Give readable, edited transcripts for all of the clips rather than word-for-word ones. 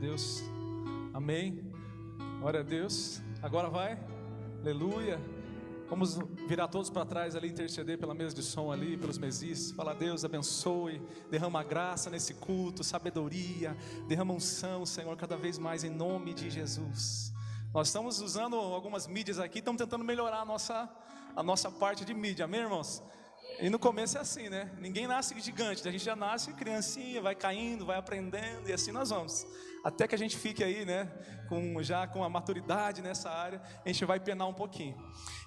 Deus. Amém. Glória a Deus. Agora vai. Aleluia. Vamos virar todos para trás ali, interceder pela mesa de som ali, pelos mesis. Fala, Deus abençoe, derrama graça nesse culto, sabedoria, derrama unção, Senhor, cada vez mais em nome de Jesus. Nós estamos usando algumas mídias aqui, estamos tentando melhorar a nossa parte de mídia, amém, irmãos? E no começo é assim, né? Ninguém nasce gigante, a gente já nasce criancinha, vai caindo, vai aprendendo e assim nós vamos. Até que a gente fique aí, né? Já com a maturidade nessa área, a gente vai penar um pouquinho.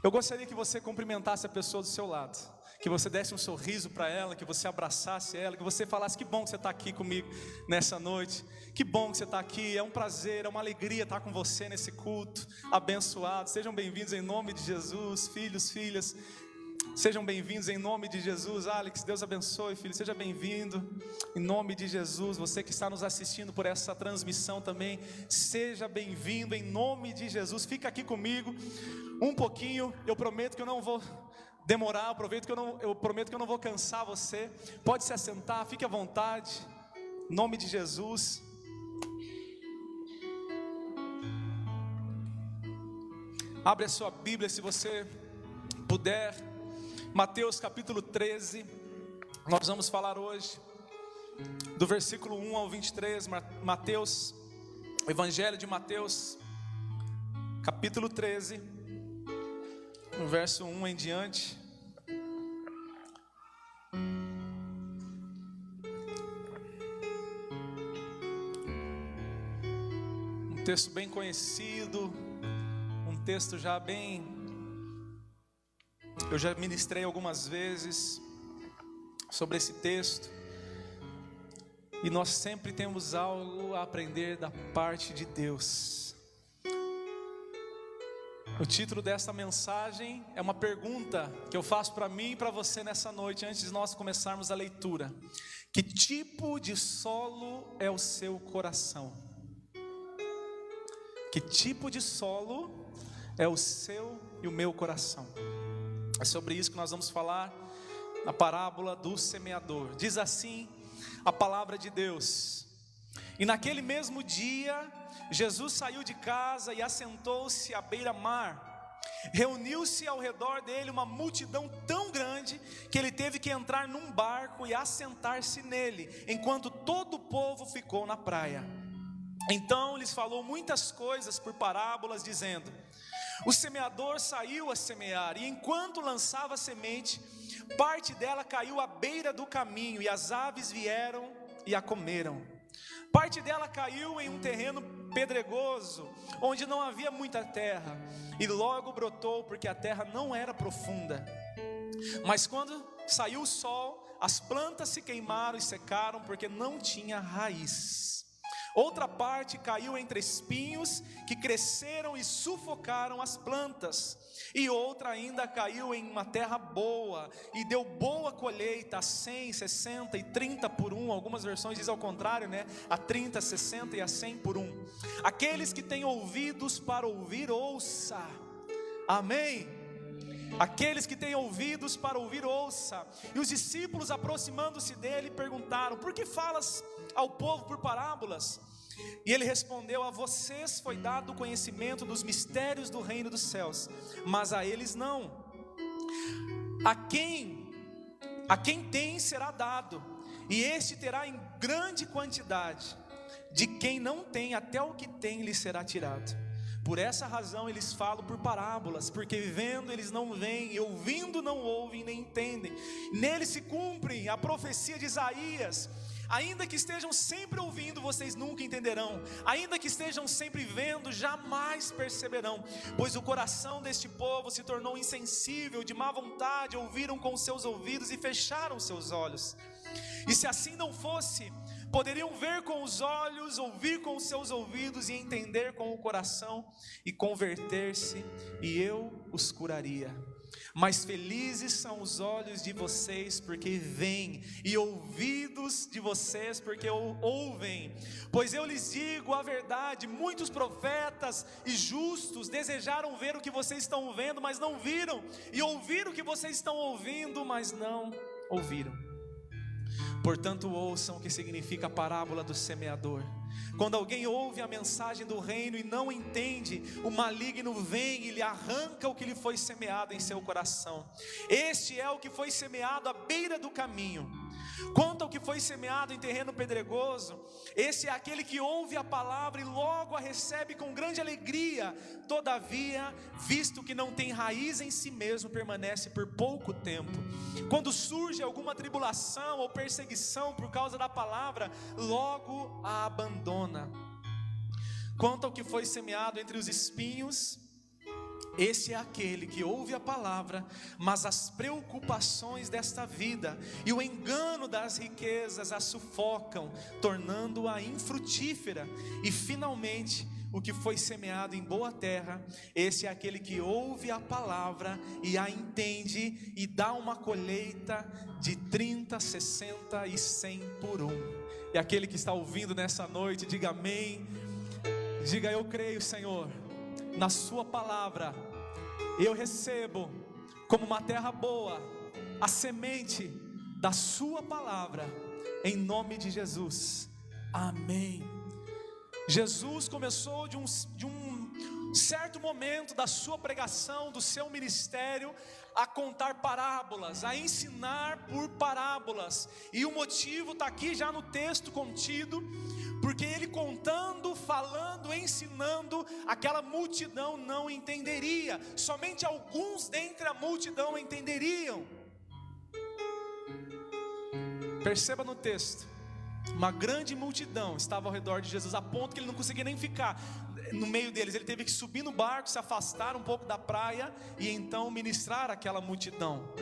Eu gostaria que você cumprimentasse a pessoa do seu lado, que você desse um sorriso para ela, que você abraçasse ela, que você falasse: que bom que você está aqui comigo nessa noite, que bom que você está aqui, é um prazer, é uma alegria estar com você nesse culto abençoado. Sejam bem-vindos em nome de Jesus, filhos, filhas. Sejam bem-vindos em nome de Jesus. Alex, Deus abençoe, filho, seja bem-vindo em nome de Jesus. Você que está nos assistindo por essa transmissão também, seja bem-vindo em nome de Jesus. Fica aqui comigo um pouquinho, eu prometo que eu não vou demorar, eu prometo que eu não vou cansar você. Pode se assentar, fique à vontade, em nome de Jesus. Abre a sua Bíblia se você puder. Mateus capítulo 13, nós vamos falar hoje do versículo 1 ao 23, Mateus, Evangelho de Mateus, capítulo 13, no verso 1 em diante. Um texto bem conhecido, um texto já bem... Eu já ministrei algumas vezes sobre esse texto, e nós sempre temos algo a aprender da parte de Deus. O título dessa mensagem é uma pergunta que eu faço para mim e para você nessa noite, antes de nós começarmos a leitura: que tipo de solo é o seu coração? Que tipo de solo é o seu e o meu coração? É sobre isso que nós vamos falar na parábola do semeador. Diz assim a palavra de Deus: e naquele mesmo dia, Jesus saiu de casa e assentou-se à beira-mar. Reuniu-se ao redor dele uma multidão tão grande que ele teve que entrar num barco e assentar-se nele, enquanto todo o povo ficou na praia. Então lhes falou muitas coisas por parábolas, dizendo: o semeador saiu a semear, e enquanto lançava a semente, parte dela caiu à beira do caminho, e as aves vieram e a comeram. Parte dela caiu em um terreno pedregoso, onde não havia muita terra, e logo brotou, porque a terra não era profunda. Mas quando saiu o sol, as plantas se queimaram e secaram, porque não tinha raiz. Outra parte caiu entre espinhos, que cresceram e sufocaram as plantas. E outra ainda caiu em uma terra boa, e deu boa colheita, a 100, 60 e 30 por um. Algumas versões dizem ao contrário, né? A 30, 60 e a 100 por um. Aqueles que têm ouvidos para ouvir, ouça. Amém? Aqueles que têm ouvidos para ouvir, ouça. E os discípulos, aproximando-se dele, perguntaram: por que falas ao povo por parábolas? E ele respondeu: a vocês foi dado o conhecimento dos mistérios do reino dos céus, mas a eles não. A quem tem será dado, e este terá em grande quantidade. De quem não tem, até o que tem lhe será tirado. Por essa razão eles falam por parábolas, porque vendo eles não veem, e ouvindo não ouvem nem entendem. Nele se cumpre a profecia de Isaías: ainda que estejam sempre ouvindo, vocês nunca entenderão. Ainda que estejam sempre vendo, jamais perceberão. Pois o coração deste povo se tornou insensível, de má vontade, ouviram com os seus ouvidos e fecharam seus olhos. E se assim não fosse, poderiam ver com os olhos, ouvir com os seus ouvidos e entender com o coração e converter-se, e eu os curaria. Mas felizes são os olhos de vocês porque veem, e ouvidos de vocês porque ouvem. Pois eu lhes digo a verdade, muitos profetas e justos desejaram ver o que vocês estão vendo, mas não viram, e ouvir o que vocês estão ouvindo, mas não ouviram. Portanto, ouçam o que significa a parábola do semeador. Quando alguém ouve a mensagem do reino e não entende, o maligno vem e lhe arranca o que lhe foi semeado em seu coração. Este é o que foi semeado à beira do caminho. Quanto ao que foi semeado em terreno pedregoso, esse é aquele que ouve a palavra e logo a recebe com grande alegria. Todavia, visto que não tem raiz em si mesmo, permanece por pouco tempo. Quando surge alguma tribulação ou perseguição por causa da palavra, logo a abandona. Quanto ao que foi semeado entre os espinhos, esse é aquele que ouve a palavra, mas as preocupações desta vida e o engano das riquezas a sufocam, tornando-a infrutífera. E finalmente, o que foi semeado em boa terra, esse é aquele que ouve a palavra e a entende e dá uma colheita de 30, 60 e 100 por um. E aquele que está ouvindo nessa noite, diga amém. Diga: eu creio, Senhor, na sua palavra. Eu recebo como uma terra boa a semente da sua palavra, em nome de Jesus, amém. Jesus começou de um certo momento da sua pregação, do seu ministério, a contar parábolas, a ensinar por parábolas, e o motivo está aqui já no texto contido, porque ele contando, falando, ensinando, aquela multidão não entenderia, somente alguns dentre a multidão entenderiam. Perceba no texto, uma grande multidão estava ao redor de Jesus, a ponto que ele não conseguia nem ficar no meio deles. Ele teve que subir no barco, se afastar um pouco da praia e então ministrar aquela multidão.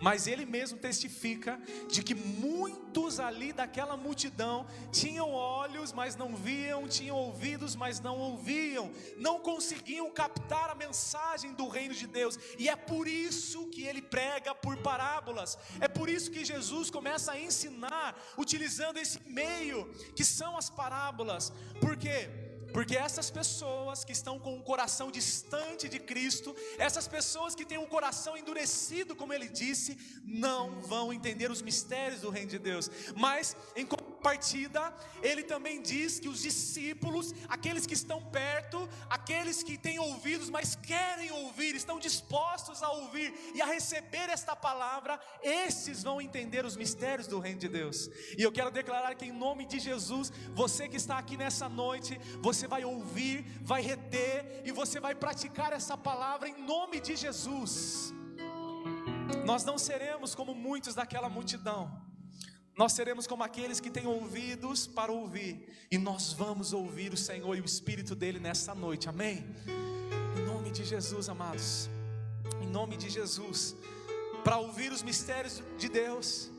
Mas ele mesmo testifica de que muitos ali daquela multidão tinham olhos, mas não viam, tinham ouvidos, mas não ouviam, não conseguiam captar a mensagem do reino de Deus. E é por isso que ele prega por parábolas, é por isso que Jesus começa a ensinar utilizando esse meio que são as parábolas. Por quê? Porque essas pessoas que estão com o coração distante de Cristo, essas pessoas que têm um coração endurecido, como ele disse, não vão entender os mistérios do reino de Deus. Mas em contrapartida, ele também diz que os discípulos, aqueles que estão perto, aqueles que têm ouvidos, mas querem ouvir, estão dispostos a ouvir e a receber esta palavra, esses vão entender os mistérios do reino de Deus. E eu quero declarar que em nome de Jesus, você que está aqui nessa noite, você vai ouvir, vai reter e você vai praticar essa palavra em nome de Jesus. Nós não seremos como muitos daquela multidão, nós seremos como aqueles que têm ouvidos para ouvir, e nós vamos ouvir o Senhor e o Espírito dele nessa noite, amém? Em nome de Jesus, amados, em nome de Jesus, para ouvir os mistérios de Deus,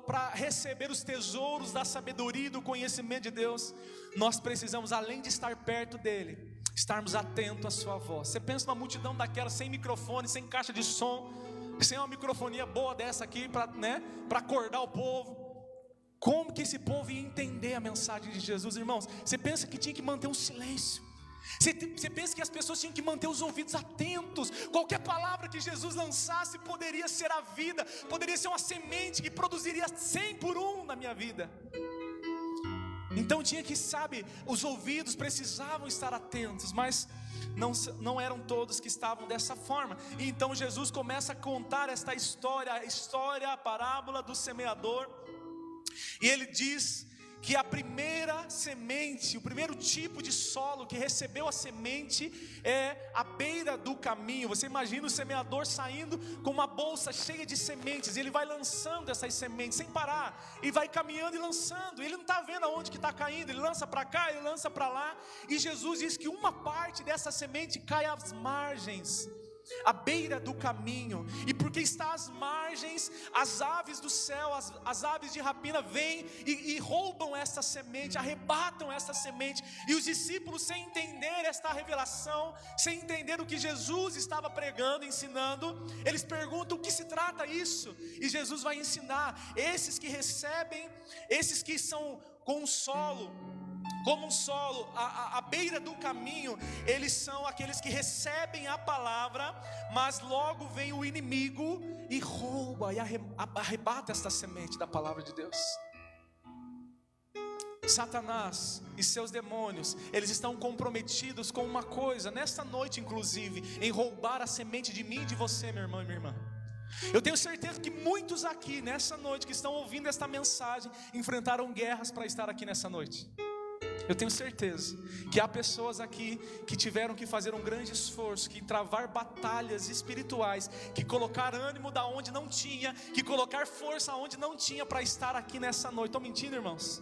para receber os tesouros da sabedoria e do conhecimento de Deus, nós precisamos, além de estar perto dele, estarmos atentos à sua voz. Você pensa numa multidão daquela, sem microfone, sem caixa de som, sem uma microfonia boa dessa aqui, para acordar o povo. Como que esse povo ia entender a mensagem de Jesus, irmãos? Você pensa que tinha que manter um silêncio, você pensa que as pessoas tinham que manter os ouvidos atentos. Qualquer palavra que Jesus lançasse poderia ser a vida, poderia ser uma semente que produziria 100 por 1 na minha vida. Então tinha que, os ouvidos precisavam estar atentos, mas não eram todos que estavam dessa forma. E então Jesus começa a contar esta história, a parábola do semeador, e ele diz que a primeira semente, o primeiro tipo de solo que recebeu a semente é a beira do caminho. Você imagina o semeador saindo com uma bolsa cheia de sementes, ele vai lançando essas sementes sem parar, e vai caminhando e lançando, ele não está vendo aonde que está caindo, ele lança para cá, ele lança para lá, e Jesus diz que uma parte dessa semente cai às margens, à beira do caminho, e porque está às margens, as aves do céu, as aves de rapina vêm e roubam essa semente, arrebatam essa semente, e os discípulos, sem entender esta revelação, sem entender o que Jesus estava pregando, ensinando, eles perguntam: o que se trata isso? E Jesus vai ensinar: esses que recebem, esses que são com o solo, como um solo à beira do caminho, eles são aqueles que recebem a palavra, mas logo vem o inimigo e rouba e arrebata esta semente da palavra de Deus. Satanás e seus demônios, eles estão comprometidos com uma coisa, nesta noite inclusive, em roubar a semente de mim e de você, meu irmão e minha irmã. Eu tenho certeza que muitos aqui, nessa noite, que estão ouvindo esta mensagem, enfrentaram guerras para estar aqui nessa noite. Eu tenho certeza que há pessoas aqui que tiveram que fazer um grande esforço, que travar batalhas espirituais, que colocar ânimo da onde não tinha, que colocar força onde não tinha para estar aqui nessa noite. Estou mentindo, irmãos?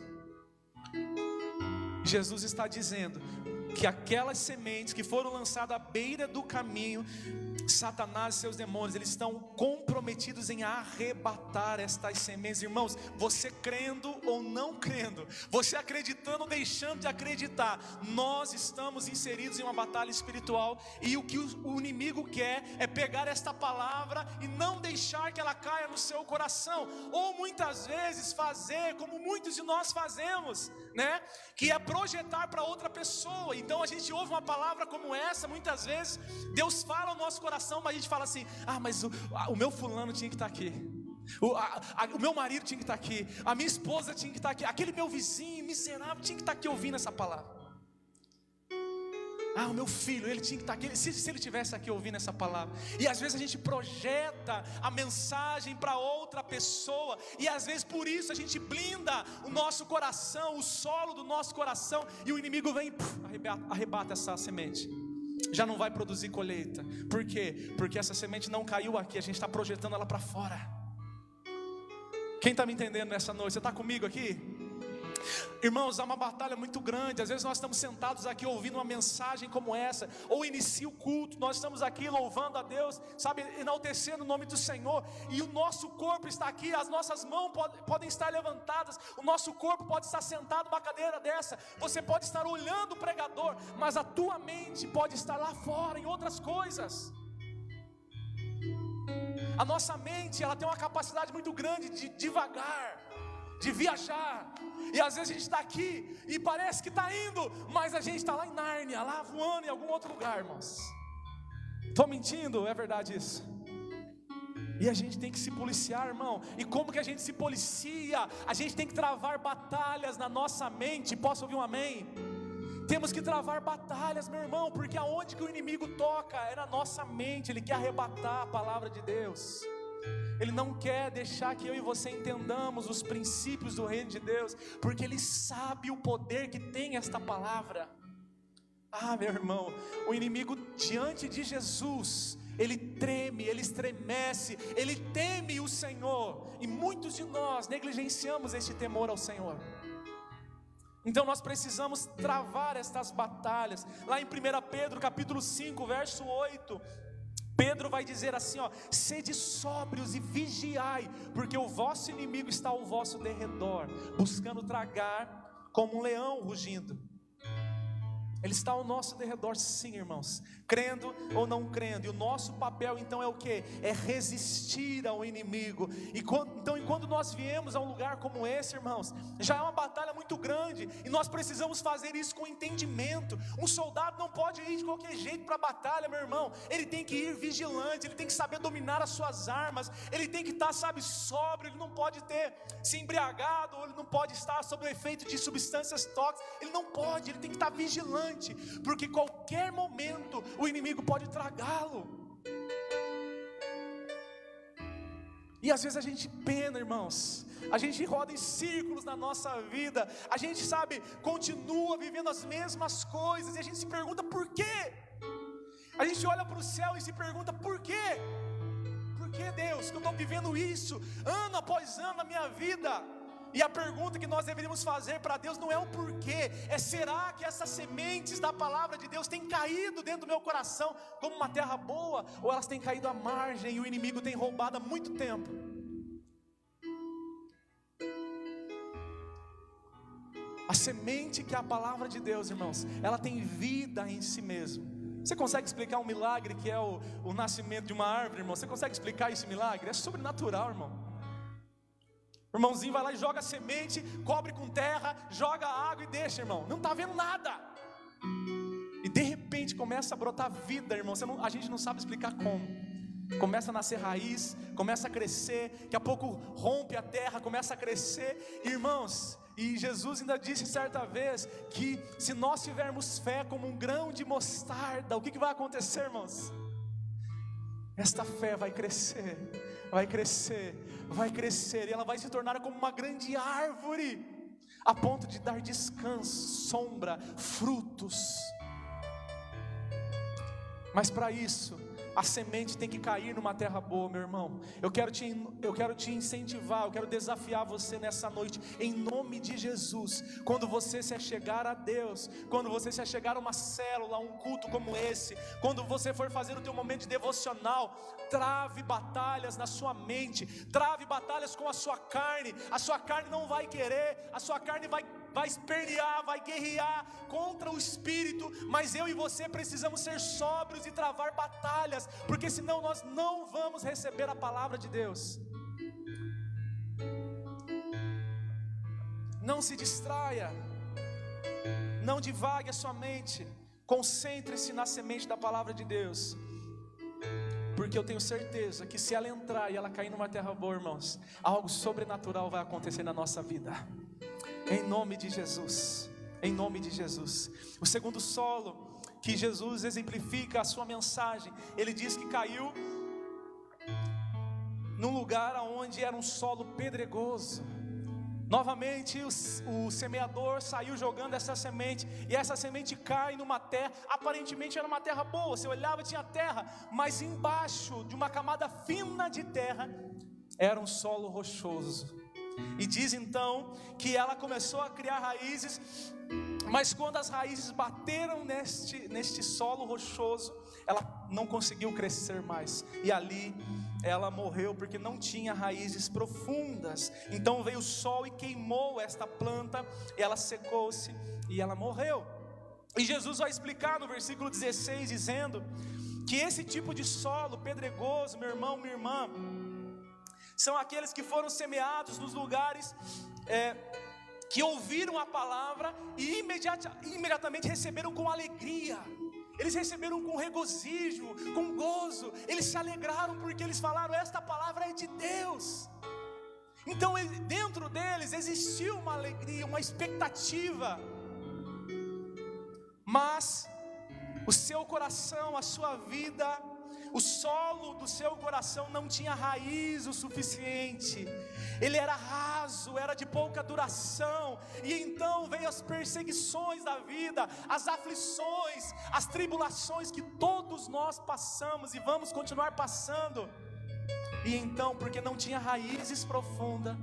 Jesus está dizendo que aquelas sementes que foram lançadas à beira do caminho, Satanás e seus demônios, eles estão comprometidos em arrebatar estas sementes. Irmãos, você crendo ou não crendo, você acreditando ou deixando de acreditar, nós estamos inseridos em uma batalha espiritual, e o que o inimigo quer é pegar esta palavra e não deixar que ela caia no seu coração, ou muitas vezes fazer como muitos de nós fazemos, né? Que é projetar para outra pessoa. Então a gente ouve uma palavra como essa, muitas vezes Deus fala ao nosso coração, mas a gente fala assim: ah, mas o meu fulano tinha que estar aqui, o meu marido tinha que estar aqui, a minha esposa tinha que estar aqui, aquele meu vizinho miserável tinha que estar aqui ouvindo essa palavra. Ah, o meu filho, ele tinha que estar aqui, se ele estivesse aqui ouvindo essa palavra. E às vezes a gente projeta a mensagem para outra pessoa, e às vezes por isso a gente blinda o nosso coração, o solo do nosso coração, e o inimigo vem e arrebata essa semente. Já não vai produzir colheita. Por quê? Porque essa semente não caiu aqui, a gente está projetando ela para fora. Quem está me entendendo nessa noite? Você está comigo aqui? Irmãos, há uma batalha muito grande. Às vezes nós estamos sentados aqui ouvindo uma mensagem como essa, ou inicia o culto, nós estamos aqui louvando a Deus, sabe, enaltecendo o nome do Senhor, e o nosso corpo está aqui, as nossas mãos podem estar levantadas, o nosso corpo pode estar sentado numa cadeira dessa, você pode estar olhando o pregador, mas a tua mente pode estar lá fora em outras coisas. A nossa mente, ela tem uma capacidade muito grande de divagar, de viajar, e às vezes a gente está aqui e parece que está indo, mas a gente está lá em Nárnia, lá voando em algum outro lugar, irmãos. Estou mentindo? É verdade isso? E a gente tem que se policiar, irmão. E como que a gente se policia? A gente tem que travar batalhas na nossa mente. Posso ouvir um amém? Temos que travar batalhas, meu irmão, porque aonde que o inimigo toca é na nossa mente. Ele quer arrebatar a palavra de Deus. Ele não quer deixar que eu e você entendamos os princípios do reino de Deus, porque Ele sabe o poder que tem esta palavra. Ah, meu irmão, o inimigo diante de Jesus, ele treme, ele estremece, ele teme o Senhor, e muitos de nós negligenciamos este temor ao Senhor. Então nós precisamos travar estas batalhas. Lá em 1 Pedro capítulo 5, verso 8, Pedro vai dizer assim, ó: sede sóbrios e vigiai, porque o vosso inimigo está ao vosso derredor, buscando tragar como um leão rugindo. Ele está ao nosso derredor, sim, irmãos, crendo ou não crendo. E o nosso papel então é o quê? É resistir ao inimigo. Então enquanto nós viemos a um lugar como esse, irmãos, já é uma batalha muito grande, e nós precisamos fazer isso com entendimento. Um soldado não pode ir de qualquer jeito para a batalha, meu irmão. Ele tem que ir vigilante, ele tem que saber dominar as suas armas, ele tem que estar, sabe, sóbrio, ele não pode ter se embriagado, ou ele não pode estar sob o efeito de substâncias tóxicas, ele não pode, ele tem que estar vigilante, porque qualquer momento o inimigo pode tragá-lo. E às vezes a gente pena, irmãos, a gente roda em círculos na nossa vida, a gente, sabe, continua vivendo as mesmas coisas, e a gente se pergunta por quê? A gente olha para o céu e se pergunta por quê? Por que, Deus, que eu estou vivendo isso ano após ano na minha vida? E a pergunta que nós deveríamos fazer para Deus não é o porquê, é: será que essas sementes da palavra de Deus têm caído dentro do meu coração como uma terra boa, ou elas têm caído à margem e o inimigo tem roubado há muito tempo? A semente que é a palavra de Deus, irmãos, ela tem vida em si mesmo. Você consegue explicar um milagre que é o nascimento de uma árvore, irmão? Você consegue explicar esse milagre? É sobrenatural, irmão. O irmãozinho vai lá e joga a semente, cobre com terra, joga água e deixa, irmão. Não está vendo nada. E de repente começa a brotar vida, irmão. A gente não sabe explicar como. Começa a nascer raiz, começa a crescer, daqui a pouco rompe a terra, começa a crescer. Irmãos, E Jesus ainda disse certa vez que se nós tivermos fé como um grão de mostarda, o que vai acontecer, irmãos? Esta fé vai crescer, vai crescer, vai crescer, e ela vai se tornar como uma grande árvore, a ponto de dar descanso, sombra, frutos. Mas para isso, a semente tem que cair numa terra boa, meu irmão. Eu quero te incentivar, eu quero desafiar você nessa noite, em nome de Jesus. Quando você se achegar a Deus, quando você se achegar a uma célula, a um culto como esse, quando você for fazer o teu momento de devocional, trave batalhas na sua mente, trave batalhas com a sua carne não vai querer, a sua carne vai espernear, vai guerrear contra o Espírito, mas eu e você precisamos ser sóbrios e travar batalhas, porque senão nós não vamos receber a palavra de Deus. Não se distraia, não divague a sua mente, concentre-se na semente da palavra de Deus, porque eu tenho certeza que se ela entrar e ela cair numa terra boa, irmãos, algo sobrenatural vai acontecer na nossa vida. Em nome de Jesus, em nome de Jesus. O segundo solo que Jesus exemplifica a sua mensagem, ele diz que caiu num lugar onde era um solo pedregoso. Novamente o semeador saiu jogando essa semente, e essa semente cai numa terra, aparentemente era uma terra boa, você olhava, tinha terra, mas embaixo de uma camada fina de terra, era um solo rochoso. E diz então que ela começou a criar raízes, mas quando as raízes bateram neste solo rochoso, ela não conseguiu crescer mais, e ali ela morreu, porque não tinha raízes profundas. Então veio o sol e queimou esta planta, e ela secou-se e ela morreu. E Jesus vai explicar no versículo 16, dizendo que esse tipo de solo pedregoso, meu irmão, minha irmã, são aqueles que foram semeados nos lugares que ouviram a palavra e imediatamente receberam com alegria. Eles receberam com regozijo, com gozo. Eles se alegraram porque eles falaram: esta palavra é de Deus. Então dentro deles existiu uma alegria, uma expectativa. Mas o seu coração, a sua vida, o solo do seu coração não tinha raiz o suficiente. Ele era raso, era de pouca duração. E então veio as perseguições da vida, as aflições, as tribulações que todos nós passamos e vamos continuar passando. E então, porque não tinha raízes profundas,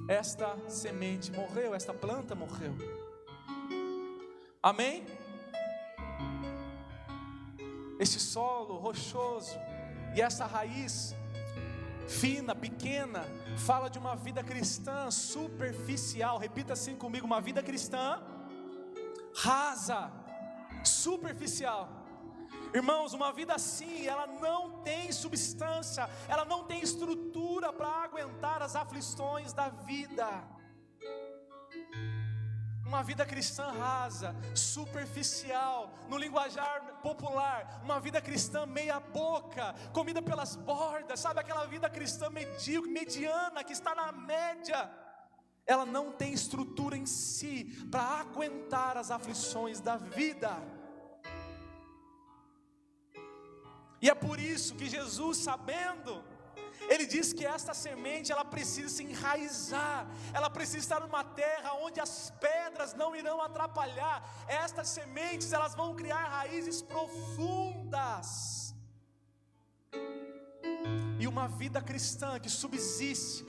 esta semente morreu, esta planta morreu. Amém? Esse solo rochoso e essa raiz fina, pequena, fala de uma vida cristã superficial. Repita assim comigo: uma vida cristã rasa, superficial. Irmãos, uma vida assim, ela não tem substância, ela não tem estrutura para aguentar as aflições da vida. Uma vida cristã rasa, superficial, no linguajar popular, uma vida cristã meia boca, comida pelas bordas, sabe, aquela vida cristã medíocre, mediana, que está na média. Ela não tem estrutura em si para aguentar as aflições da vida. E é por isso que Jesus, sabendo, ele diz que esta semente, ela precisa se enraizar, ela precisa estar numa terra onde as pedras não irão atrapalhar. Estas sementes, elas vão criar raízes profundas. E uma vida cristã que subsiste,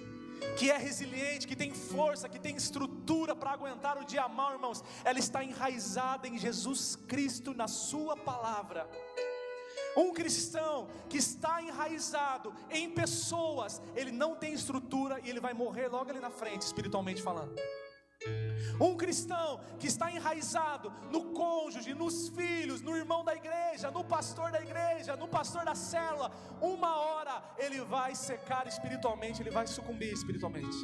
que é resiliente, que tem força, que tem estrutura para aguentar o dia mau, irmãos, ela está enraizada em Jesus Cristo, na sua palavra. Um cristão que está enraizado em pessoas, ele não tem estrutura e ele vai morrer logo ali na frente, espiritualmente falando. Um cristão que está enraizado no cônjuge, nos filhos, no irmão da igreja, no pastor da igreja, no pastor da célula, uma hora ele vai secar espiritualmente, ele vai sucumbir espiritualmente.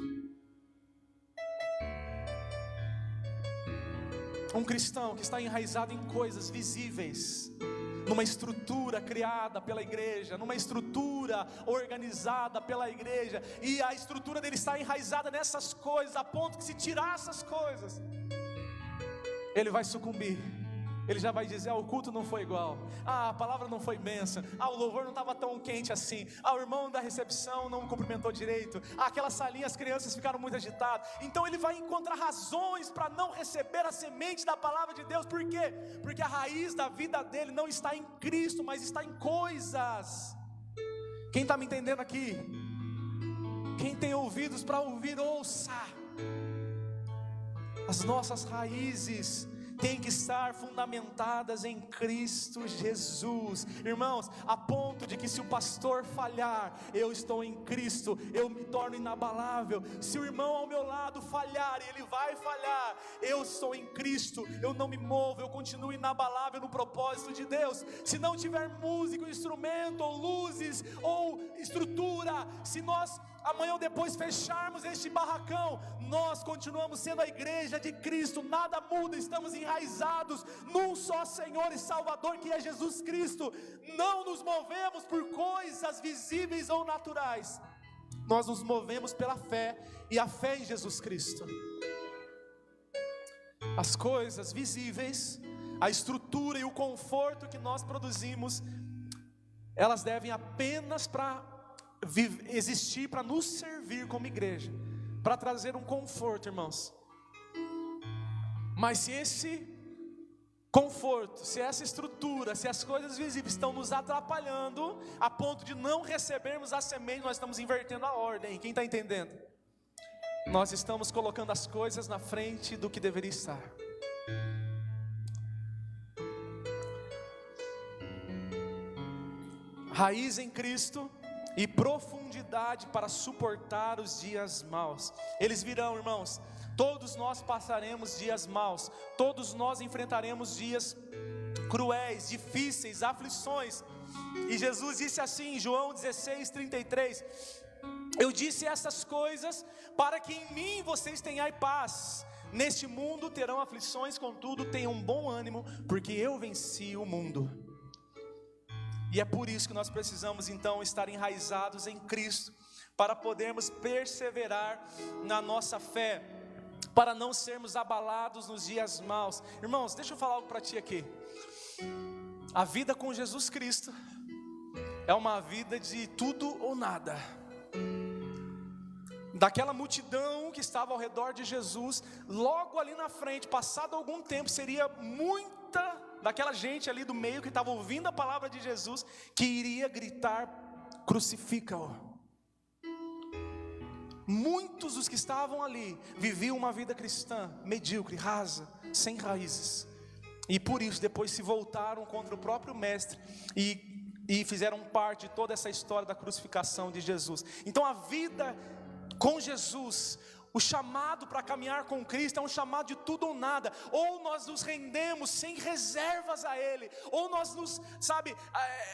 Um cristão que está enraizado em coisas visíveis, numa estrutura criada pela igreja, numa estrutura estrutura organizada pela igreja, e a estrutura dele está enraizada nessas coisas, a ponto que se tirar essas coisas, ele vai sucumbir. Ele já vai dizer: o culto não foi igual, a palavra não foi bênção, o louvor não estava tão quente assim, o irmão da recepção não me cumprimentou direito, aquela salinha as crianças ficaram muito agitadas. Então ele vai encontrar razões para não receber a semente da palavra de Deus. Por quê? Porque a raiz da vida dele não está em Cristo, mas está em coisas. Quem está me entendendo aqui? Quem tem ouvidos para ouvir, ouça. As nossas raízes tem que estar fundamentadas em Cristo Jesus, irmãos, a ponto de que se o pastor falhar, eu estou em Cristo, eu me torno inabalável. Se o irmão ao meu lado falhar, e ele vai falhar, eu estou em Cristo, eu não me movo, eu continuo inabalável no propósito de Deus. Se não tiver música, instrumento, ou luzes, ou estrutura, se nós amanhã ou depois fecharmos este barracão, nós continuamos sendo a igreja de Cristo, nada muda, estamos enraizados num só Senhor e Salvador, que é Jesus Cristo. Não nos movemos por coisas visíveis ou naturais, nós nos movemos pela fé, e a fé em Jesus Cristo. As coisas visíveis, a estrutura e o conforto que nós produzimos, elas devem apenas existir para nos servir como igreja, para trazer um conforto, irmãos. Mas se esse conforto, se essa estrutura, se as coisas visíveis estão nos atrapalhando, a ponto de não recebermos a semente, nós estamos invertendo a ordem. Quem está entendendo? Nós estamos colocando as coisas na frente do que deveria estar. Raiz em Cristo e profundidade para suportar os dias maus. Eles virão, irmãos. Todos nós passaremos dias maus, todos nós enfrentaremos dias cruéis, difíceis, aflições. E Jesus disse assim em João 16:33: eu disse essas coisas para que em mim vocês tenham paz. Neste mundo terão aflições, contudo tenham bom ânimo, porque eu venci o mundo. E é por isso que nós precisamos então estar enraizados em Cristo, para podermos perseverar na nossa fé, para não sermos abalados nos dias maus. Irmãos, deixa eu falar algo para ti aqui. A vida com Jesus Cristo é uma vida de tudo ou nada. Daquela multidão que estava ao redor de Jesus, logo ali na frente, passado algum tempo, seria muita daquela gente ali do meio que estava ouvindo a palavra de Jesus, que iria gritar: crucifica-o. Muitos dos que estavam ali viviam uma vida cristã medíocre, rasa, sem raízes, e por isso depois se voltaram contra o próprio mestre e fizeram parte de toda essa história da crucificação de Jesus. Então a vida com Jesus, o chamado para caminhar com Cristo é um chamado de tudo ou nada. Ou nós nos rendemos sem reservas a Ele, ou nós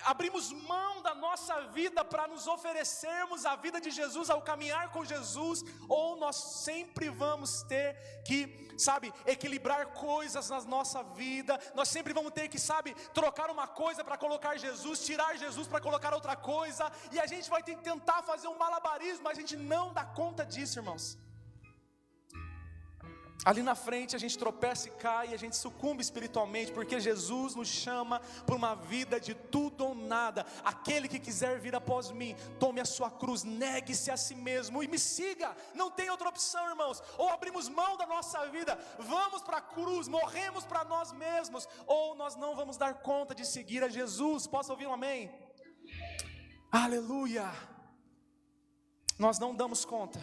abrimos mão da nossa vida para nos oferecermos a vida de Jesus ao caminhar com Jesus, ou nós sempre vamos ter que, equilibrar coisas na nossa vida. Nós sempre vamos ter que, trocar uma coisa para colocar Jesus, tirar Jesus para colocar outra coisa, e a gente vai ter que tentar fazer um malabarismo, mas a gente não dá conta disso, irmãos. Ali na frente a gente tropeça e cai, e a gente sucumbe espiritualmente, porque Jesus nos chama por uma vida de tudo ou nada. Aquele que quiser vir após mim, tome a sua cruz, negue-se a si mesmo e me siga. Não tem outra opção, irmãos. Ou abrimos mão da nossa vida, vamos para a cruz, morremos para nós mesmos, ou nós não vamos dar conta de seguir a Jesus. Posso ouvir um amém? Aleluia. Nós não damos conta.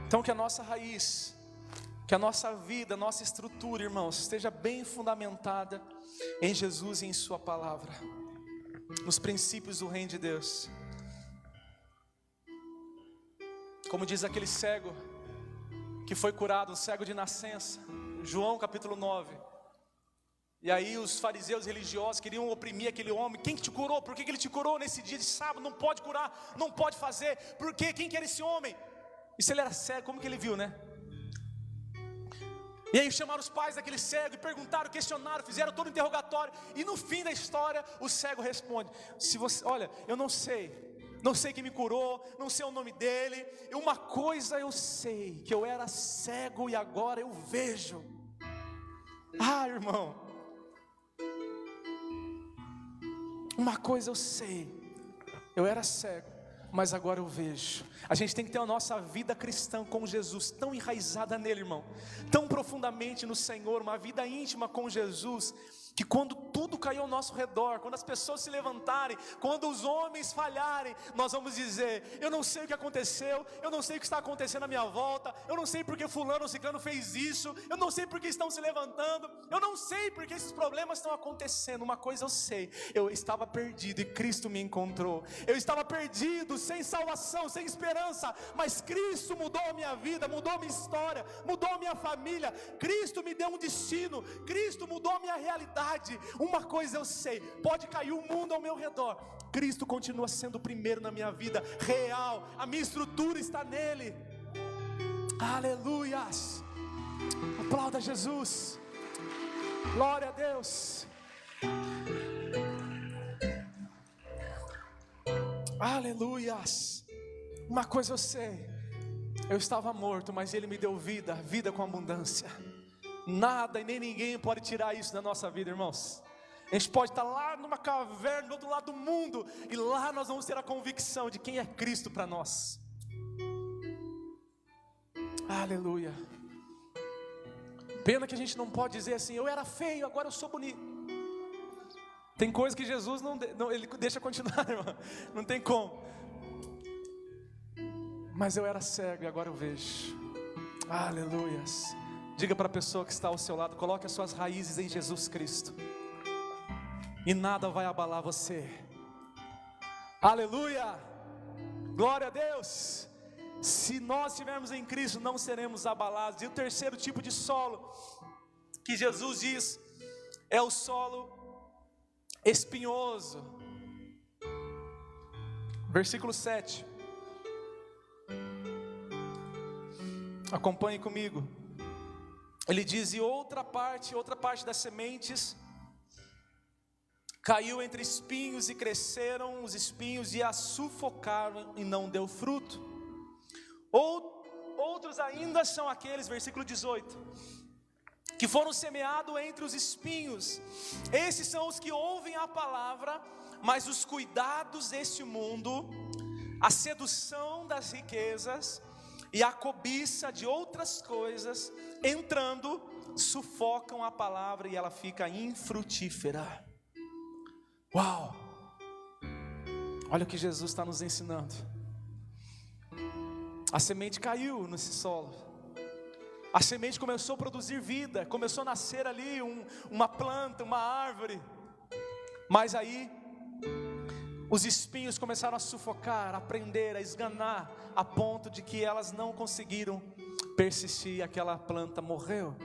Então que a nossa raiz, que a nossa vida, a nossa estrutura, irmãos, esteja bem fundamentada em Jesus e em sua palavra, nos princípios do reino de Deus. Como diz aquele cego que foi curado, um cego de nascença, João capítulo 9. E aí os fariseus religiosos queriam oprimir aquele homem. Quem que te curou? Por que ele te curou nesse dia de sábado? Não pode curar, não pode fazer. Por quê? Quem que era esse homem? E se ele era cego, como que ele viu, né? E aí chamaram os pais daquele cego e perguntaram, questionaram, fizeram todo o interrogatório. E no fim da história, o cego responde: olha, eu não sei quem me curou, não sei o nome dele. E uma coisa eu sei, que eu era cego e agora eu vejo. Ah, irmão, uma coisa eu sei, eu era cego, mas agora eu vejo. A gente tem que ter a nossa vida cristã com Jesus tão enraizada nele, irmão, tão profundamente no Senhor, uma vida íntima com Jesus, que quando tudo caiu ao nosso redor, quando as pessoas se levantarem, quando os homens falharem, nós vamos dizer: eu não sei o que aconteceu, eu não sei o que está acontecendo à minha volta, eu não sei porque fulano ou ciclano fez isso, eu não sei porque estão se levantando, eu não sei porque esses problemas estão acontecendo. Uma coisa eu sei: eu estava perdido e Cristo me encontrou. Eu estava perdido, sem salvação, sem esperança, mas Cristo mudou a minha vida, mudou a minha história, mudou a minha família. Cristo me deu um destino, Cristo mudou a minha realidade. Uma coisa eu sei: pode cair o mundo ao meu redor, Cristo continua sendo o primeiro na minha vida, real, a minha estrutura está nele. Aleluias, aplauda Jesus, glória a Deus, aleluias. Uma coisa eu sei: eu estava morto, mas Ele me deu vida, vida com abundância. Nada e nem ninguém pode tirar isso da nossa vida, irmãos. A gente pode estar lá numa caverna do outro lado do mundo, e lá nós vamos ter a convicção de quem é Cristo para nós. Aleluia. Pena que a gente não pode dizer assim: eu era feio, agora eu sou bonito. Tem coisa que Jesus não ele deixa continuar, irmão. Não tem como. Mas eu era cego e agora eu vejo. Aleluias. Diga para a pessoa que está ao seu lado: coloque as suas raízes em Jesus Cristo, e nada vai abalar você. Aleluia, glória a Deus. Se nós estivermos em Cristo, não seremos abalados. E o terceiro tipo de solo que Jesus diz é o solo espinhoso. Versículo 7. Acompanhe comigo. Ele diz: e outra parte das sementes caiu entre espinhos, e cresceram os espinhos e a sufocaram, e não deu fruto. Outros ainda são aqueles, versículo 18, que foram semeados entre os espinhos. Esses são os que ouvem a palavra, mas os cuidados deste mundo, a sedução das riquezas e a cobiça de outras coisas, entrando, sufocam a palavra e ela fica infrutífera. Uau! Olha o que Jesus está nos ensinando. A semente caiu nesse solo. A semente começou a produzir vida, começou a nascer ali uma planta, uma árvore. Mas aí os espinhos começaram a sufocar, a prender, a esganar, a ponto de que elas não conseguiram persistir e aquela planta morreu.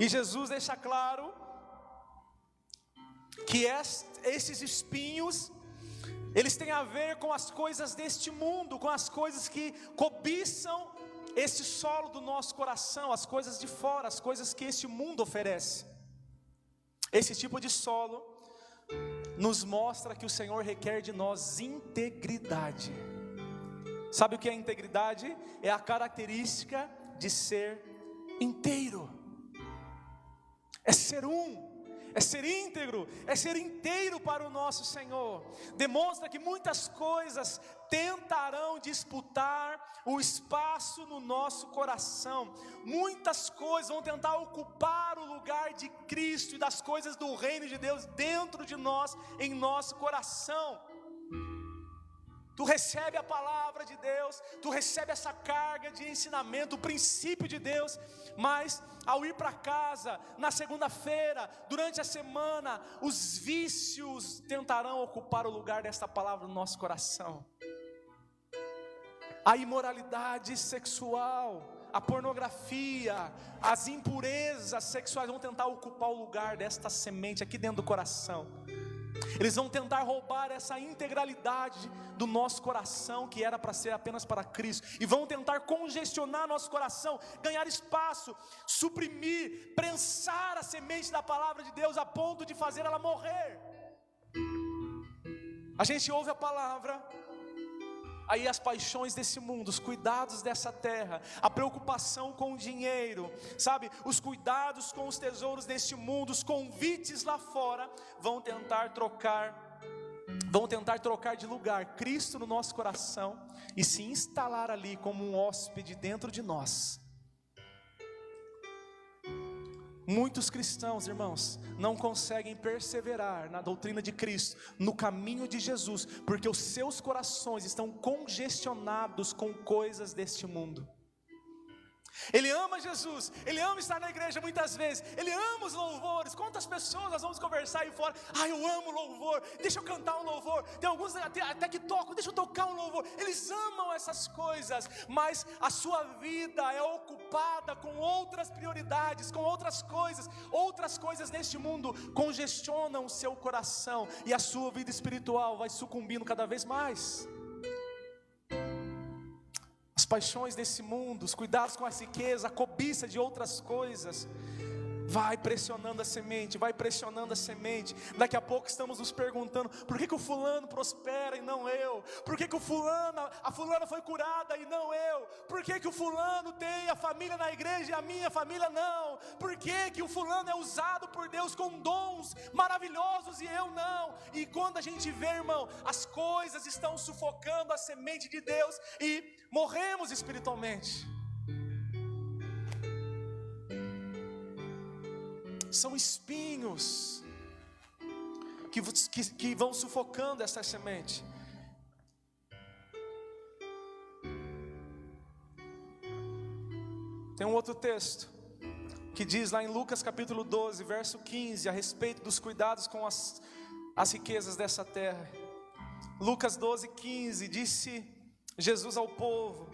E Jesus deixa claro que esses espinhos, eles têm a ver com as coisas deste mundo, com as coisas que cobiçam esse solo do nosso coração, as coisas de fora, as coisas que este mundo oferece. Esse tipo de solo nos mostra que o Senhor requer de nós integridade. Sabe o que é integridade? É a característica de ser inteiro. É ser é ser íntegro, é ser inteiro para o nosso Senhor. Demonstra que muitas coisas tentarão disputar o espaço no nosso coração. Muitas coisas vão tentar ocupar o lugar de Cristo e das coisas do reino de Deus dentro de nós, em nosso coração. Tu recebe a palavra de Deus, tu recebe essa carga de ensinamento, o princípio de Deus, mas ao ir para casa, na segunda-feira, durante a semana, os vícios tentarão ocupar o lugar desta palavra no nosso coração. A imoralidade sexual, a pornografia, as impurezas sexuais vão tentar ocupar o lugar desta semente aqui dentro do coração. Eles vão tentar roubar essa integralidade do nosso coração, que era para ser apenas para Cristo, e vão tentar congestionar nosso coração, ganhar espaço, suprimir, prensar a semente da palavra de Deus a ponto de fazer ela morrer. A gente ouve a palavra, aí as paixões desse mundo, os cuidados dessa terra, a preocupação com o dinheiro, sabe, os cuidados com os tesouros deste mundo, os convites lá fora, vão tentar trocar de lugar Cristo no nosso coração e se instalar ali como um hóspede dentro de nós. Muitos cristãos, irmãos, não conseguem perseverar na doutrina de Cristo, no caminho de Jesus, porque os seus corações estão congestionados com coisas deste mundo. Ele ama Jesus, ele ama estar na igreja muitas vezes, ele ama os louvores. Quantas pessoas nós vamos conversar aí fora? Eu amo louvor, deixa eu cantar um louvor. Tem alguns até que tocam, deixa eu tocar um louvor. Eles amam essas coisas, mas a sua vida é ocupada com outras prioridades, com outras coisas neste mundo congestionam o seu coração, e a sua vida espiritual vai sucumbindo cada vez mais. As paixões desse mundo, os cuidados com a riqueza, a cobiça de outras coisas, vai pressionando a semente, daqui a pouco estamos nos perguntando, por que o fulano prospera e não eu? Por que a fulana foi curada e não eu? Por que o fulano tem a família na igreja e a minha família não? Por que o fulano é usado por Deus com dons maravilhosos e eu não? E quando a gente vê, irmão, as coisas estão sufocando a semente de Deus e morremos espiritualmente. São espinhos que vão sufocando essa semente. Tem um outro texto que diz lá em Lucas capítulo 12, verso 15, a respeito dos cuidados com as riquezas dessa terra. Lucas 12, 15, disse Jesus ao povo: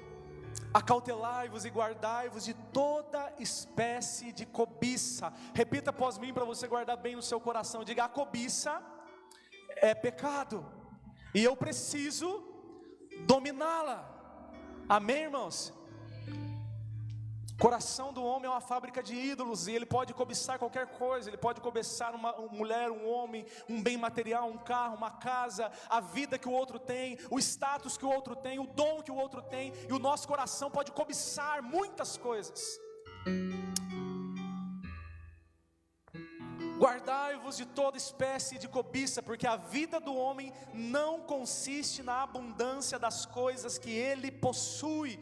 acautelai-vos e guardai-vos de toda espécie de cobiça. Repita após mim para você guardar bem no seu coração. Diga: a cobiça é pecado e eu preciso dominá-la. Amém, irmãos? O coração do homem é uma fábrica de ídolos, e ele pode cobiçar qualquer coisa. Ele pode cobiçar uma mulher, um homem, um bem material, um carro, uma casa, a vida que o outro tem, o status que o outro tem, o dom que o outro tem. E o nosso coração pode cobiçar muitas coisas. Guardai-vos de toda espécie de cobiça, porque a vida do homem não consiste na abundância das coisas que ele possui.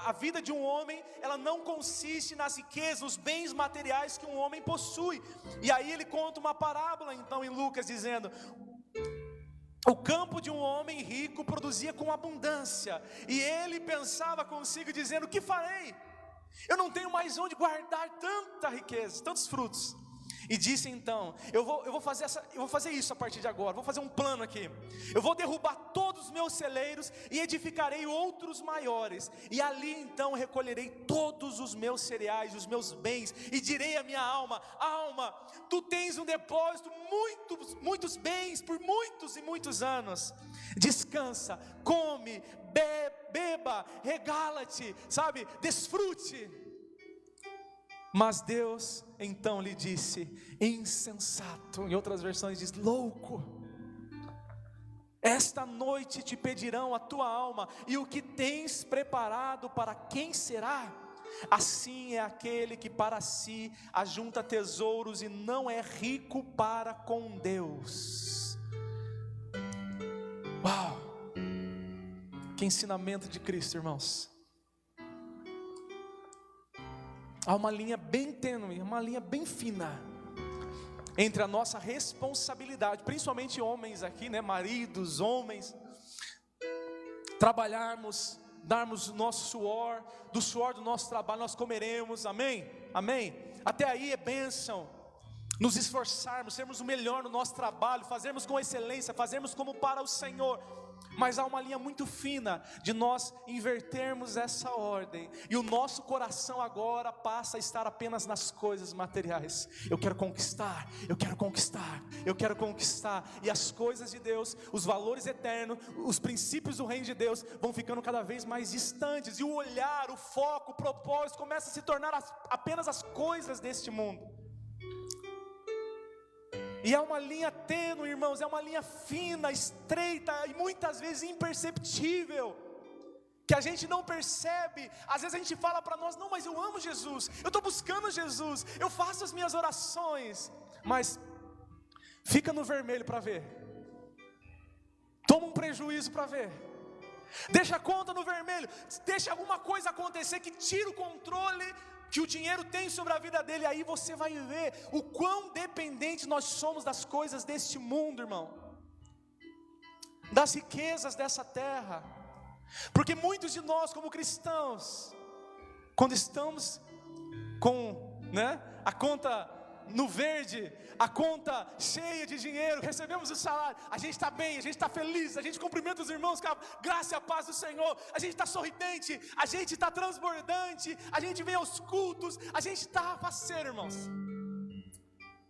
A vida de um homem, ela não consiste nas riquezas, nos bens materiais que um homem possui. E aí ele conta uma parábola então em Lucas, dizendo: o campo de um homem rico produzia com abundância, e ele pensava consigo dizendo: o que farei? Eu não tenho mais onde guardar tanta riqueza, tantos frutos. E disse então: eu vou fazer isso a partir de agora. Vou fazer um plano aqui. Eu vou derrubar todos os meus celeiros e edificarei outros maiores. E ali então recolherei todos os meus cereais, os meus bens, e direi à minha alma: alma, tu tens um depósito, muitos bens por muitos e muitos anos. Descansa, come, beba, regala-te, sabe, desfrute. Mas Deus então lhe disse: insensato. Em outras versões diz: louco. Esta noite te pedirão a tua alma, e o que tens preparado para quem será? Assim é aquele que para si ajunta tesouros e não é rico para com Deus. Uau! Que ensinamento de Cristo, irmãos. Há uma linha bem tênue, uma linha bem fina entre a nossa responsabilidade, principalmente homens aqui, né, maridos, homens, trabalharmos, darmos o nosso suor, do suor do nosso trabalho nós comeremos, amém? Amém? Até aí é bênção, nos esforçarmos, sermos o melhor no nosso trabalho, fazermos com excelência, fazermos como para o Senhor. Mas há uma linha muito fina de nós invertermos essa ordem, e o nosso coração agora passa a estar apenas nas coisas materiais. Eu quero conquistar, eu quero conquistar, eu quero conquistar. E as coisas de Deus, os valores eternos, os princípios do reino de Deus vão ficando cada vez mais distantes. E o olhar, o foco, o propósito começa a se tornar apenas as coisas deste mundo. E é uma linha tênue, irmãos, é uma linha fina, estreita e muitas vezes imperceptível, que a gente não percebe. Às vezes a gente fala para nós: não, mas eu amo Jesus, eu estou buscando Jesus, eu faço as minhas orações, mas fica no vermelho para ver, toma um prejuízo para ver, deixa a conta no vermelho, deixa alguma coisa acontecer que tira o controle que o dinheiro tem sobre a vida dele. Aí você vai ver o quão dependentes nós somos das coisas deste mundo, irmão, das riquezas dessa terra. Porque muitos de nós, como cristãos, quando estamos com a conta no verde, a conta cheia de dinheiro, recebemos o salário, a gente está bem, a gente está feliz, a gente cumprimenta os irmãos com a graça e a paz do Senhor, a gente está sorridente, a gente está transbordante, a gente vem aos cultos, a gente está faceiro, irmãos.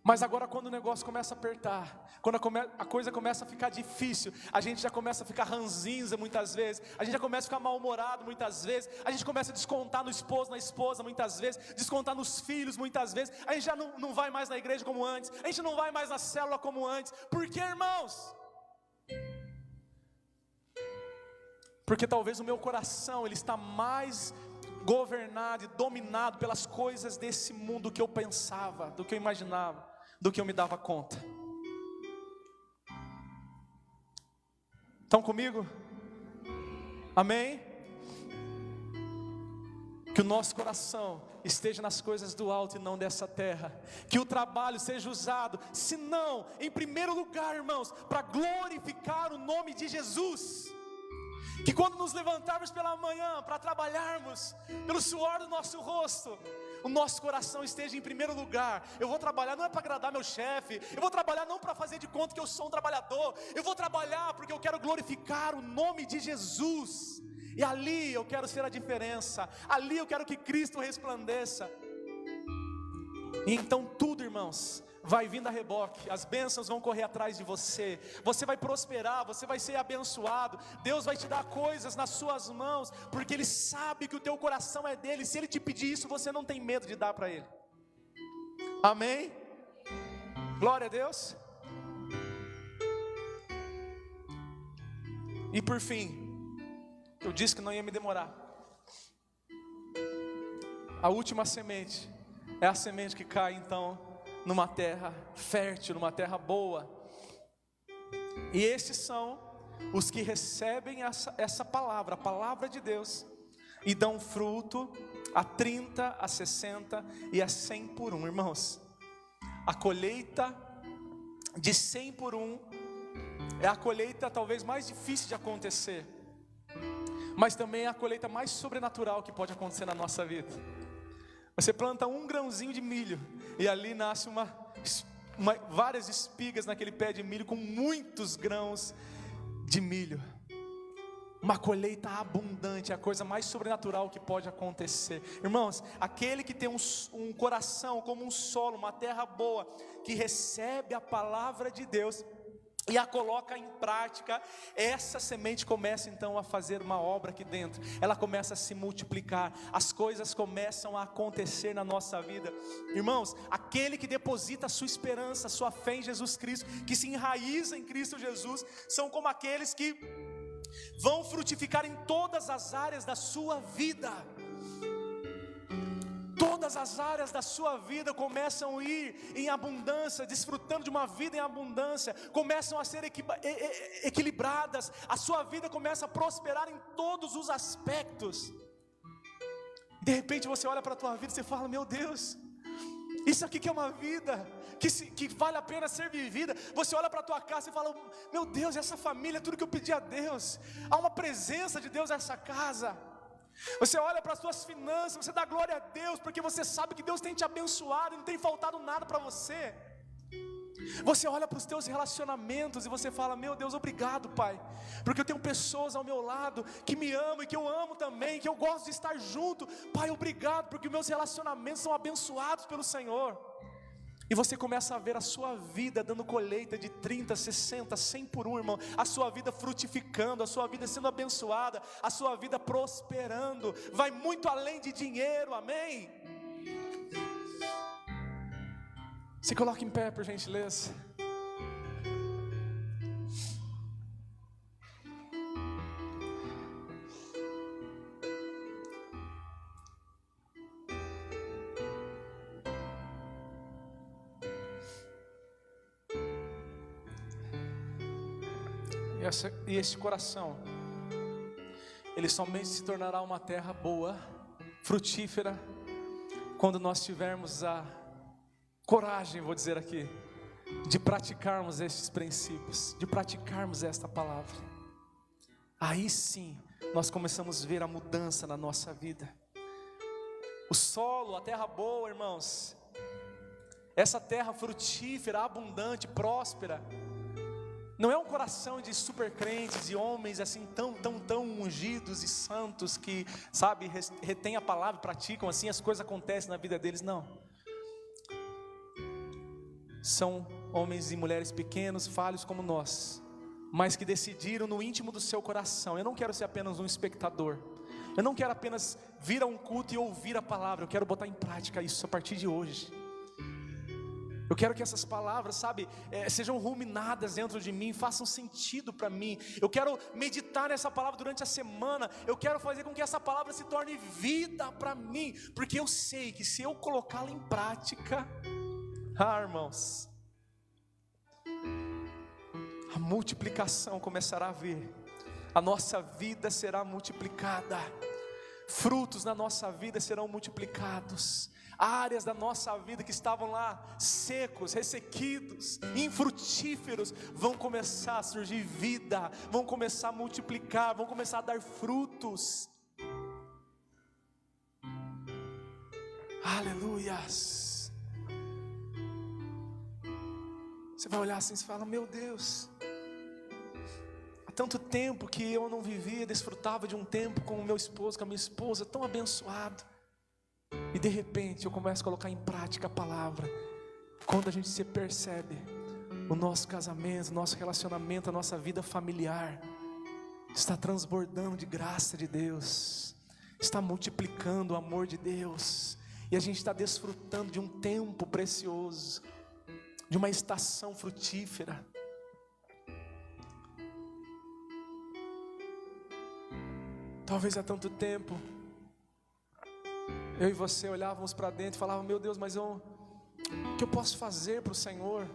Mas agora, quando o negócio começa a apertar, quando a coisa começa a ficar difícil, a gente já começa a ficar ranzinza muitas vezes, a gente já começa a ficar mal-humorado muitas vezes, a gente começa a descontar no esposo, na esposa muitas vezes, descontar nos filhos muitas vezes, a gente já não vai mais na igreja como antes, a gente não vai mais na célula como antes. Por quê, irmãos? Porque talvez o meu coração, ele está mais governado e dominado pelas coisas desse mundo do que eu pensava, do que eu imaginava, do que eu me dava conta. Estão comigo? Amém? Que o nosso coração esteja nas coisas do alto e não dessa terra. Que o trabalho seja usado, se não, em primeiro lugar, irmãos, para glorificar o nome de Jesus. Que quando nos levantarmos pela manhã para trabalharmos, pelo suor do nosso rosto, o nosso coração esteja em primeiro lugar. Eu vou trabalhar não é para agradar meu chefe, eu vou trabalhar não para fazer de conta que eu sou um trabalhador, eu vou trabalhar porque eu quero glorificar o nome de Jesus. E ali eu quero ser a diferença, ali eu quero que Cristo resplandeça. E então tudo, irmãos, vai vindo a reboque, as bênçãos vão correr atrás de você, você vai prosperar, você vai ser abençoado, Deus vai te dar coisas nas suas mãos, porque Ele sabe que o teu coração é dele. Se Ele te pedir isso, você não tem medo de dar para Ele. Amém? Glória a Deus. E por fim, eu disse que não ia me demorar. A última semente é a semente que cai então numa terra fértil, numa terra boa. E esses são os que recebem essa palavra, a palavra de Deus, e dão fruto a 30, a 60 e a 100 por um. Irmãos, a colheita de 100 por um é a colheita talvez mais difícil de acontecer, mas também é a colheita mais sobrenatural que pode acontecer na nossa vida. Você planta um grãozinho de milho e ali nasce várias espigas naquele pé de milho com muitos grãos de milho. Uma colheita abundante é a coisa mais sobrenatural que pode acontecer. Irmãos, aquele que tem um coração como um solo, uma terra boa, que recebe a palavra de Deus e a coloca em prática, essa semente começa então a fazer uma obra aqui dentro. Ela começa a se multiplicar, as coisas começam a acontecer na nossa vida. Irmãos, aquele que deposita a sua esperança, a sua fé em Jesus Cristo, que se enraiza em Cristo Jesus, são como aqueles que vão frutificar em todas as áreas da sua vida. Todas as áreas da sua vida começam a ir em abundância, desfrutando de uma vida em abundância, começam a ser equilibradas, a sua vida começa a prosperar em todos os aspectos. De repente você olha para a tua vida e você fala: meu Deus, isso aqui que é uma vida que vale a pena ser vivida. Você olha para a tua casa e fala: meu Deus, essa família é tudo que eu pedi a Deus, há uma presença de Deus nessa casa. Você olha para as suas finanças, você dá glória a Deus, porque você sabe que Deus tem te abençoado e não tem faltado nada para você. Você olha para os teus relacionamentos e você fala: meu Deus, obrigado, Pai, porque eu tenho pessoas ao meu lado que me amam e que eu amo também, que eu gosto de estar junto. Pai, obrigado, porque meus relacionamentos são abençoados pelo Senhor. E você começa a ver a sua vida dando colheita de 30, 60, 100 por um, irmão. A sua vida frutificando, a sua vida sendo abençoada, a sua vida prosperando. Vai muito além de dinheiro, amém? Se coloque em pé, por gentileza. E esse coração, ele somente se tornará uma terra boa, frutífera, quando nós tivermos a coragem, vou dizer aqui, de praticarmos estes princípios, de praticarmos esta palavra. Aí sim, nós começamos a ver a mudança na nossa vida. O solo, a terra boa, irmãos, essa terra frutífera, abundante, próspera, não é um coração de super crentes e homens assim tão ungidos e santos que, sabe, retém a palavra, praticam assim, as coisas acontecem na vida deles, não. São homens e mulheres pequenos, falhos como nós, mas que decidiram no íntimo do seu coração: eu não quero ser apenas um espectador, eu não quero apenas vir a um culto e ouvir a palavra, eu quero botar em prática isso a partir de hoje. Eu quero que essas palavras, sabe, sejam ruminadas dentro de mim, façam sentido para mim. Eu quero meditar nessa palavra durante a semana. Eu quero fazer com que essa palavra se torne vida para mim, porque eu sei que se eu colocá-la em prática, irmãos, a multiplicação começará a vir. A nossa vida será multiplicada. Frutos na nossa vida serão multiplicados. Áreas da nossa vida que estavam lá secos, ressequidos, infrutíferos, vão começar a surgir vida, vão começar a multiplicar, vão começar a dar frutos. Aleluias. Você vai olhar assim e fala: meu Deus, há tanto tempo que eu não vivia, desfrutava de um tempo com o meu esposo, com a minha esposa, tão abençoado. E de repente eu começo a colocar em prática a palavra. Quando a gente se percebe, o nosso casamento, o nosso relacionamento, a nossa vida familiar está transbordando de graça de Deus, está multiplicando o amor de Deus, e a gente está desfrutando de um tempo precioso, de uma estação frutífera. Talvez há tanto tempo eu e você olhávamos para dentro e falávamos: meu Deus, mas o que eu posso fazer para o Senhor?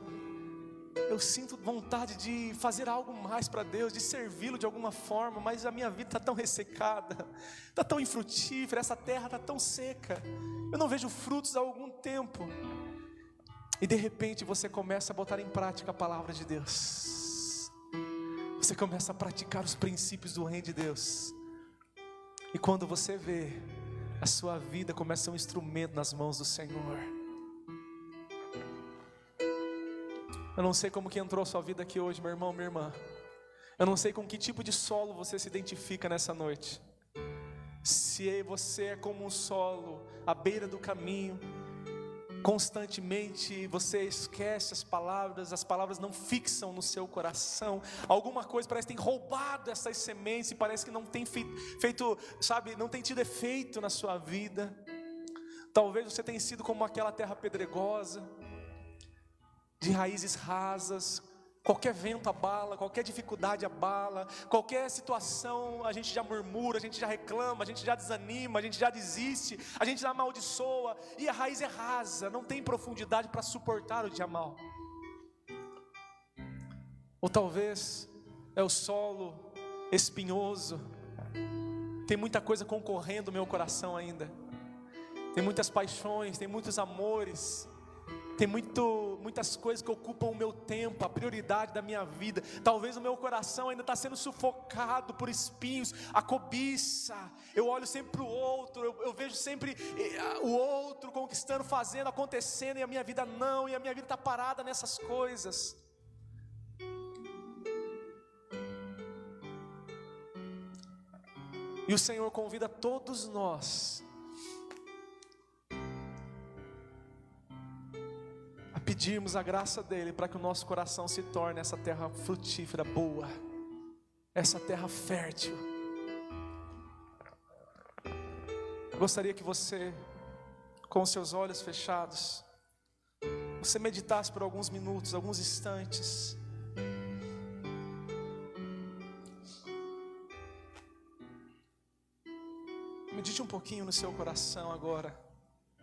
Eu sinto vontade de fazer algo mais para Deus, de servi-lo de alguma forma, mas a minha vida está tão ressecada, está tão infrutífera, essa terra está tão seca, eu não vejo frutos há algum tempo. E de repente você começa a botar em prática a palavra de Deus, você começa a praticar os princípios do reino de Deus, e quando você vê, a sua vida começa a ser um instrumento nas mãos do Senhor. Eu não sei como que entrou a sua vida aqui hoje, meu irmão, minha irmã. Eu não sei com que tipo de solo você se identifica nessa noite. Se você é como um solo à beira do caminho, constantemente você esquece as palavras não fixam no seu coração, alguma coisa parece que tem roubado essas sementes e parece que não tem feito, sabe, não tem tido efeito na sua vida. Talvez você tenha sido como aquela terra pedregosa, de raízes rasas. Qualquer vento abala, qualquer dificuldade abala, qualquer situação a gente já murmura, a gente já reclama, a gente já desanima, a gente já desiste, a gente já amaldiçoa, e a raiz é rasa, não tem profundidade para suportar o dia mal. Ou talvez é o solo espinhoso, tem muita coisa concorrendo no meu coração ainda, tem muitas paixões, tem muitos amores, Tem muitas coisas que ocupam o meu tempo, a prioridade da minha vida. Talvez o meu coração ainda está sendo sufocado por espinhos, a cobiça. Eu olho sempre para o outro, eu vejo sempre o outro conquistando, fazendo, acontecendo, e a minha vida não, e a minha vida está parada nessas coisas. E o Senhor convida todos nós a pedirmos a graça dEle para que o nosso coração se torne essa terra frutífera, boa, essa terra fértil. Eu gostaria que você, com os seus olhos fechados, você meditasse por alguns minutos, alguns instantes. Medite um pouquinho no seu coração agora.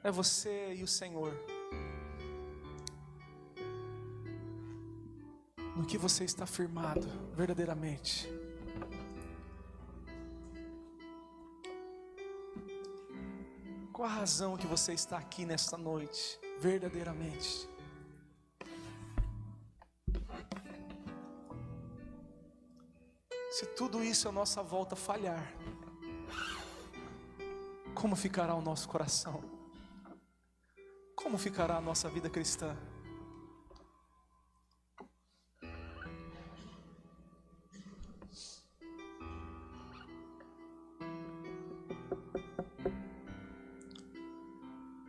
É você e o Senhor. No que você está firmado verdadeiramente. Qual a razão que você está aqui nesta noite, verdadeiramente? Se tudo isso à nossa volta falhar, como ficará o nosso coração? Como ficará a nossa vida cristã?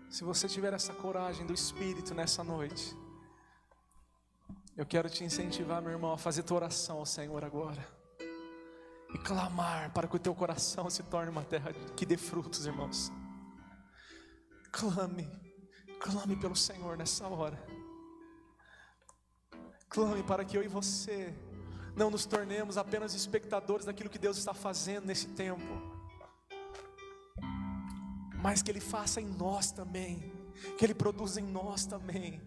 Se você tiver essa coragem do Espírito nessa noite, eu quero te incentivar, meu irmão, a fazer tua oração ao Senhor agora. E clamar para que o teu coração se torne uma terra que dê frutos, irmãos. Clame pelo Senhor nessa hora. Clame para que eu e você não nos tornemos apenas espectadores daquilo que Deus está fazendo nesse tempo, mas que Ele faça em nós também, que Ele produza em nós também